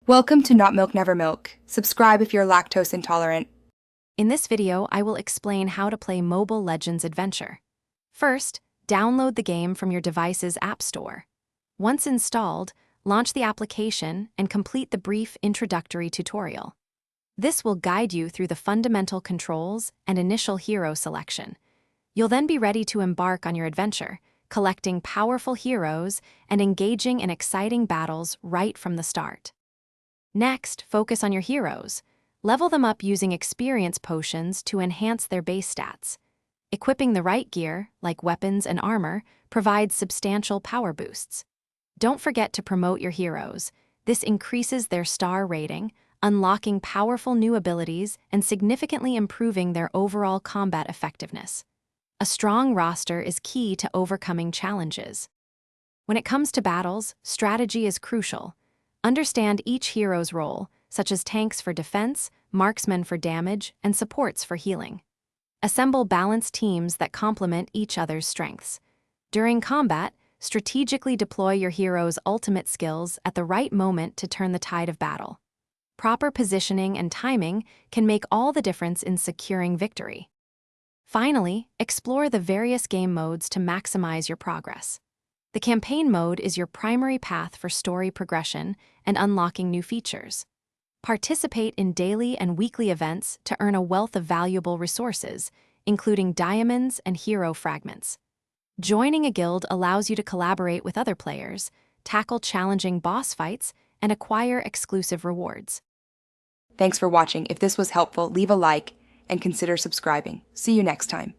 Welcome to Not Milk Never Milk. Subscribe if you're lactose intolerant. In this video, I will explain how to play Mobile Legends Adventure. First, download the game from your device's app store. Once installed, launch the application and complete the brief introductory tutorial. This will guide you through the fundamental controls and initial hero selection. You'll then be ready to embark on your adventure, collecting powerful heroes and engaging in exciting battles right from the start. Next, focus on your heroes. Level them up using experience potions to enhance their base stats. Equipping the right gear, like weapons and armor, provides substantial power boosts. Don't forget to promote your heroes. This increases their star rating, unlocking powerful new abilities and significantly improving their overall combat effectiveness. A strong roster is key to overcoming challenges. When it comes to battles, strategy is crucial. Understand each hero's role, such as tanks for defense, marksmen for damage, and supports for healing. Assemble balanced teams that complement each other's strengths. During combat, strategically deploy your hero's ultimate skills at the right moment to turn the tide of battle. Proper positioning and timing can make all the difference in securing victory. Finally, explore the various game modes to maximize your progress. The campaign mode is your primary path for story progression and unlocking new features. Participate in daily and weekly events to earn a wealth of valuable resources, including diamonds and hero fragments. Joining a guild allows you to collaborate with other players, tackle challenging boss fights, and acquire exclusive rewards. Thanks for watching. If this was helpful, leave a like and consider subscribing. See you next time.